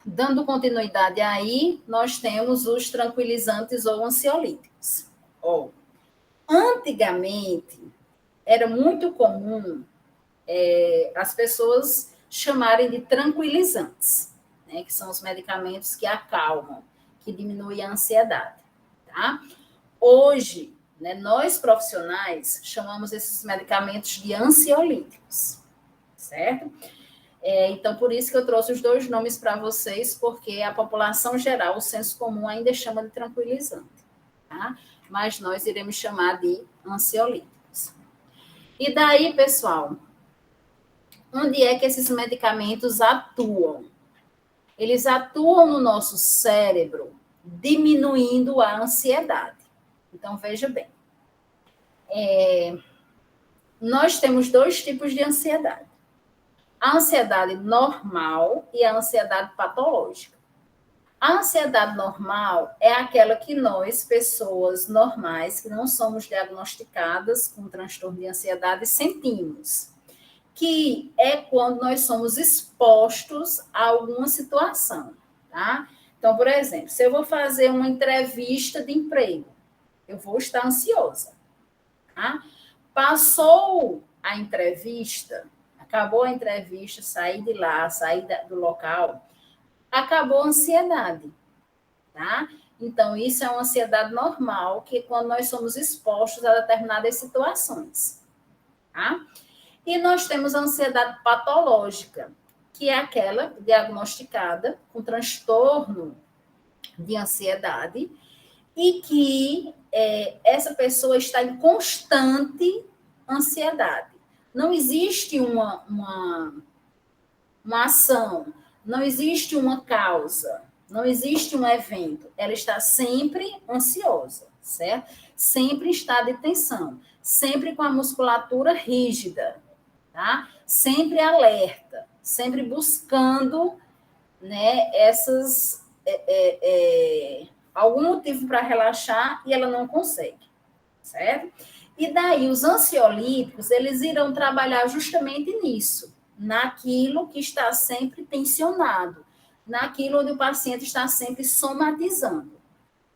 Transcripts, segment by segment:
Dando continuidade aí, nós temos os tranquilizantes ou ansiolíticos. Antigamente, era muito comum as pessoas chamarem de tranquilizantes, né, que são os medicamentos que acalmam, que diminuem a ansiedade. Tá? Hoje, né, nós profissionais chamamos esses medicamentos de ansiolíticos, certo? Então, por isso que eu trouxe os dois nomes para vocês, porque a população geral, o senso comum, ainda chama de tranquilizante, tá? Mas nós iremos chamar de ansiolíticos. E daí, pessoal, onde é que esses medicamentos atuam? Eles atuam no nosso cérebro, diminuindo a ansiedade. Então, veja bem. Nós temos dois tipos de ansiedade. A ansiedade normal e a ansiedade patológica. A ansiedade normal é aquela que nós, pessoas normais, que não somos diagnosticadas com transtorno de ansiedade, sentimos. Que é quando nós somos expostos a alguma situação, tá? Então, por exemplo, se eu vou fazer uma entrevista de emprego, eu vou estar ansiosa, tá? Passou a entrevista, acabou a entrevista, saí de lá, saí do local, acabou a ansiedade, tá? Então, isso é uma ansiedade normal, que é quando nós somos expostos a determinadas situações, tá? E nós temos a ansiedade patológica, que é aquela diagnosticada com transtorno de ansiedade e que essa pessoa está em constante ansiedade. Não existe uma ação, não existe uma causa, não existe um evento. Ela está sempre ansiosa, certo? Sempre em estado de tensão, sempre com a musculatura rígida, tá? Sempre alerta, sempre buscando, né, algum motivo para relaxar e ela não consegue, certo? E daí os ansiolíticos, eles irão trabalhar justamente nisso, naquilo que está sempre tensionado, naquilo onde o paciente está sempre somatizando,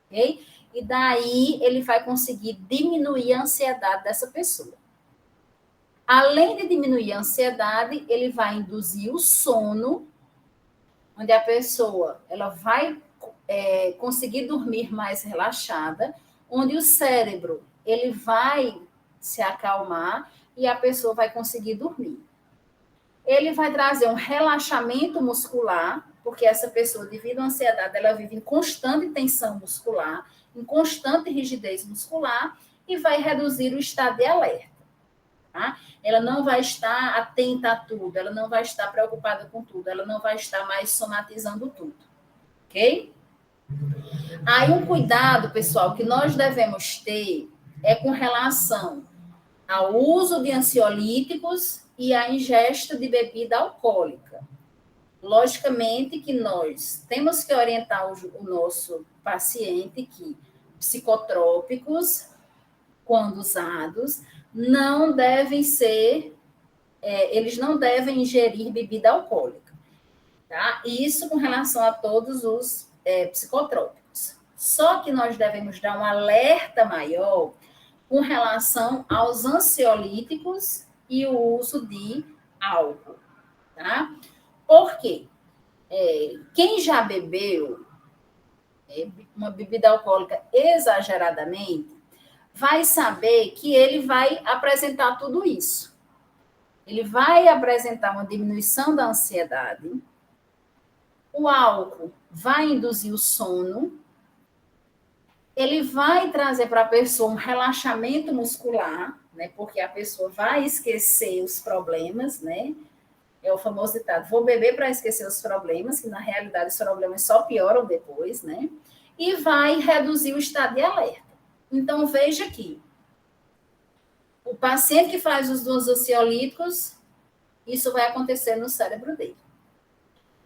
ok? E daí ele vai conseguir diminuir a ansiedade dessa pessoa. Além de diminuir a ansiedade, ele vai induzir o sono, onde a pessoa ela vai conseguir dormir mais relaxada, onde o cérebro ele vai se acalmar e a pessoa vai conseguir dormir. Ele vai trazer um relaxamento muscular, porque essa pessoa, devido à ansiedade, ela vive em constante tensão muscular, em constante rigidez muscular, e vai reduzir o estado de alerta. Tá? Ela não vai estar atenta a tudo, ela não vai estar preocupada com tudo, ela não vai estar mais somatizando tudo. Ok? Aí um cuidado, pessoal, que nós devemos ter é com relação ao uso de ansiolíticos e à ingesta de bebida alcoólica. Logicamente que nós temos que orientar o nosso paciente que psicotrópicos, quando usados, não devem ser, eles não devem ingerir bebida alcoólica, tá? Isso com relação a todos os psicotrópicos. Só que nós devemos dar um alerta maior com relação aos ansiolíticos e o uso de álcool, tá? Por quê? Quem já bebeu uma bebida alcoólica exageradamente vai saber que ele vai apresentar tudo isso. Ele vai apresentar uma diminuição da ansiedade, o álcool vai induzir o sono, ele vai trazer para a pessoa um relaxamento muscular, né? Porque a pessoa vai esquecer os problemas, né? É o famoso ditado, vou beber para esquecer os problemas, que na realidade os problemas só pioram depois, né? E vai reduzir o estado de alerta. Então, veja aqui, o paciente que faz os dos ansiolíticos, isso vai acontecer no cérebro dele.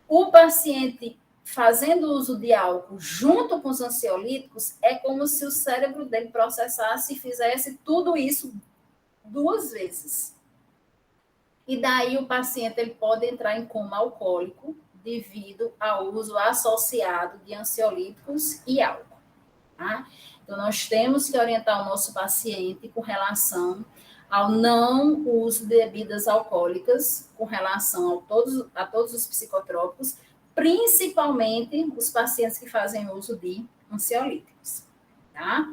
O paciente fazendo uso de álcool junto com os ansiolíticos, é como se o cérebro dele processasse e fizesse tudo isso 2 vezes. E daí o paciente ele pode entrar em coma alcoólico devido ao uso associado de ansiolíticos e álcool. Tá? Então, nós temos que orientar o nosso paciente com relação ao não uso de bebidas alcoólicas, com relação a todos os psicotrópicos, principalmente os pacientes que fazem uso de ansiolíticos. Tá?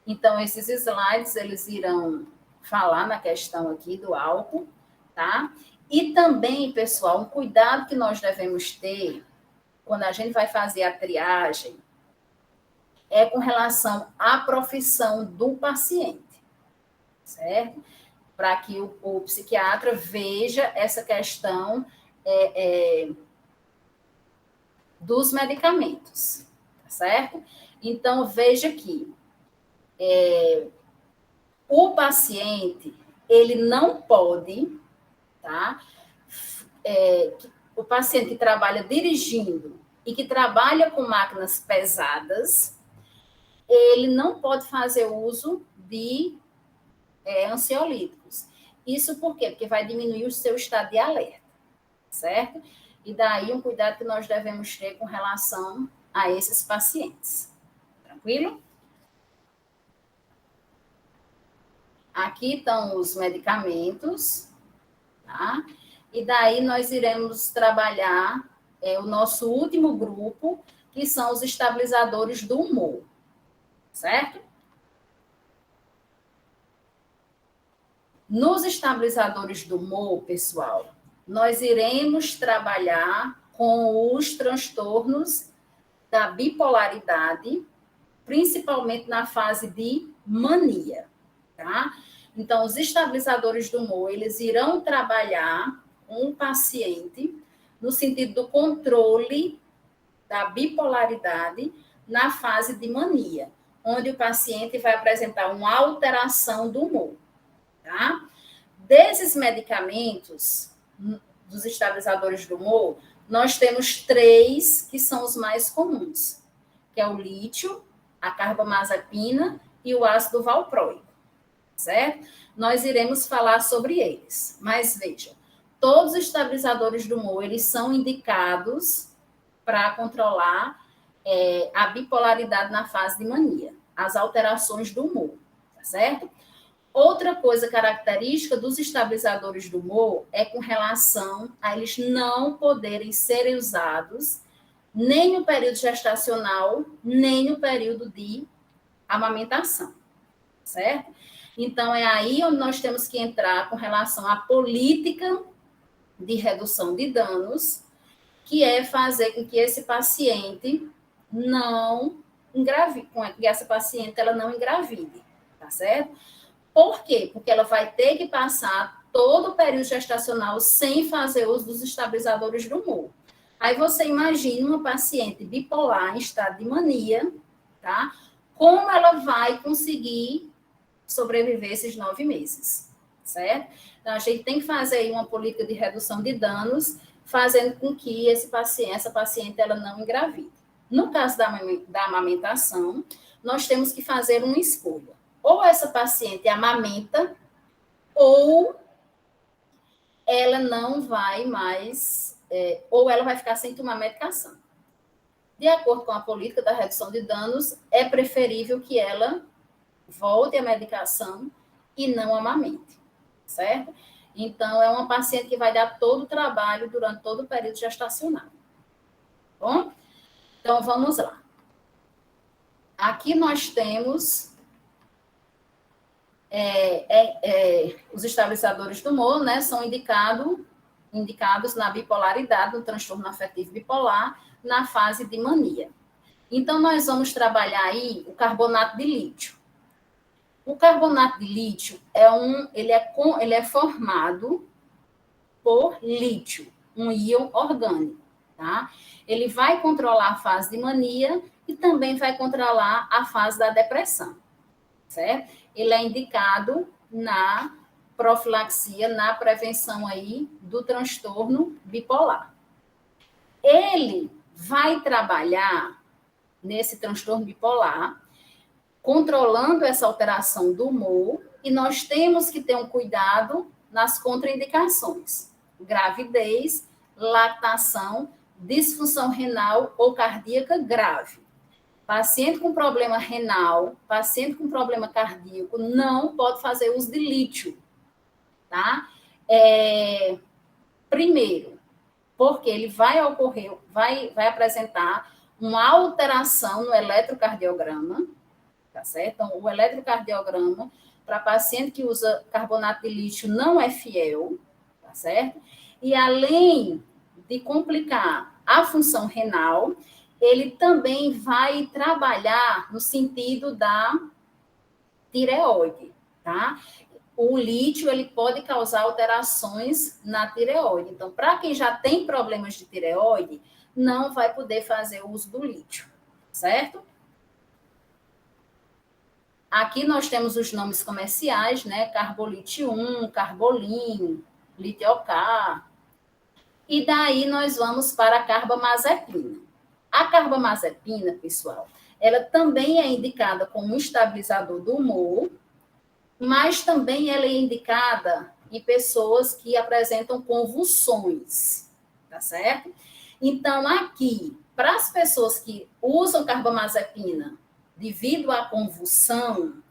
Então, esses slides, eles irão falar na questão aqui do álcool, tá? E também, pessoal, um cuidado que nós devemos ter quando a gente vai fazer a triagem é com relação à profissão do paciente, certo? Para que o psiquiatra veja essa questão dos medicamentos, tá certo? Então, veja aqui, o paciente, ele não pode, tá? O paciente que trabalha dirigindo e que trabalha com máquinas pesadas, ele não pode fazer uso de ansiolíticos. Isso por quê? Porque vai diminuir o seu estado de alerta, certo? E daí um cuidado que nós devemos ter com relação a esses pacientes. Tranquilo? Aqui estão os medicamentos, tá? E daí nós iremos trabalhar o nosso último grupo, que são os estabilizadores do humor, certo? Nos estabilizadores do humor, pessoal, nós iremos trabalhar com os transtornos da bipolaridade, principalmente na fase de mania, tá? Então, os estabilizadores do humor, eles irão trabalhar com o paciente no sentido do controle da bipolaridade na fase de mania, onde o paciente vai apresentar uma alteração do humor, tá? Desses medicamentos, dos estabilizadores do humor, nós temos 3 que são os mais comuns, que é o lítio, a carbamazepina e o ácido valproico, certo? Nós iremos falar sobre eles, mas veja, todos os estabilizadores do humor, eles são indicados para controlar a bipolaridade na fase de mania, as alterações do humor, tá certo? Outra coisa característica dos estabilizadores do humor é com relação a eles não poderem ser usados nem no período gestacional, nem no período de amamentação, certo? Então, é aí onde nós temos que entrar com relação à política de redução de danos, que é fazer com que esse paciente não engravide, que essa paciente ela não engravide, tá certo? Por quê? Porque ela vai ter que passar todo o período gestacional sem fazer uso dos estabilizadores do humor. Aí você imagina uma paciente bipolar em estado de mania, tá? Como ela vai conseguir sobreviver esses 9 meses, certo? Então, a gente tem que fazer aí uma política de redução de danos, fazendo com que essa paciente ela não engravide. No caso da amamentação, nós temos que fazer uma escolha. Ou essa paciente amamenta, ou ela não vai mais, ou ela vai ficar sem tomar medicação. De acordo com a política da redução de danos, é preferível que ela volte à medicação e não amamente, certo? Então, é uma paciente que vai dar todo o trabalho durante todo o período gestacional. Bom? Então, vamos lá. Aqui nós temos os estabilizadores do humor, né? São indicados na bipolaridade, no transtorno afetivo bipolar, na fase de mania. Então, nós vamos trabalhar aí o carbonato de lítio. O carbonato de lítio ele é formado por lítio, um íon orgânico, tá? Ele vai controlar a fase de mania e também vai controlar a fase da depressão, certo? Ele é indicado na profilaxia, na prevenção aí do transtorno bipolar. Ele vai trabalhar nesse transtorno bipolar, controlando essa alteração do humor, e nós temos que ter um cuidado nas contraindicações. Gravidez, lactação, disfunção renal ou cardíaca grave. Paciente com problema renal, paciente com problema cardíaco, não pode fazer uso de lítio, tá? Primeiro, porque ele vai ocorrer, vai apresentar uma alteração no eletrocardiograma, tá certo? Então, o eletrocardiograma, para paciente que usa carbonato de lítio, não é fiel, tá certo? E além de complicar a função renal, ele também vai trabalhar no sentido da tireoide, tá? O lítio, ele pode causar alterações na tireoide. Então, para quem já tem problemas de tireoide, não vai poder fazer uso do lítio, certo? Aqui nós temos os nomes comerciais, né? Carbolite 1, Carbolin, Litiocar. E daí nós vamos para a carbamazepina. A carbamazepina, pessoal, ela também é indicada como um estabilizador do humor, mas também ela é indicada em pessoas que apresentam convulsões, tá certo? Então, aqui, para as pessoas que usam carbamazepina devido à convulsão,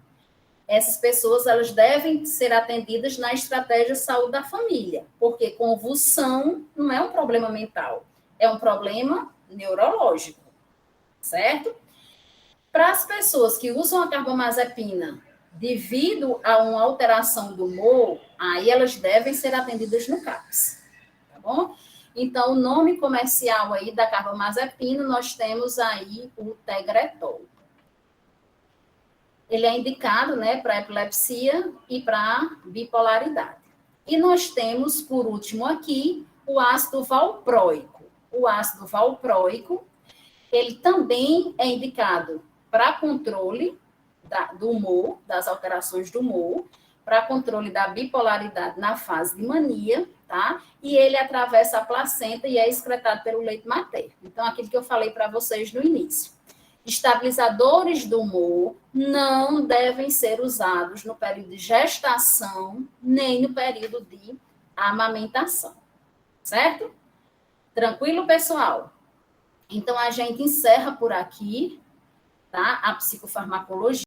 essas pessoas elas devem ser atendidas na estratégia saúde da família, porque convulsão não é um problema mental, é um problema neurológico, certo? Para as pessoas que usam a carbamazepina devido a uma alteração do humor, aí elas devem ser atendidas no CAPS, tá bom? Então, o nome comercial aí da carbamazepina, nós temos aí o Tegretol. Ele é indicado, né, para epilepsia e para bipolaridade. E nós temos, por último aqui, o ácido valproico. O ácido valproico, ele também é indicado para controle do humor, das alterações do humor, para controle da bipolaridade na fase de mania, tá? E ele atravessa a placenta e é excretado pelo leite materno. Então, aquilo que eu falei para vocês no início. Estabilizadores do humor não devem ser usados no período de gestação, nem no período de amamentação. Certo? Tranquilo, pessoal? Então, a gente encerra por aqui, tá? A psicofarmacologia.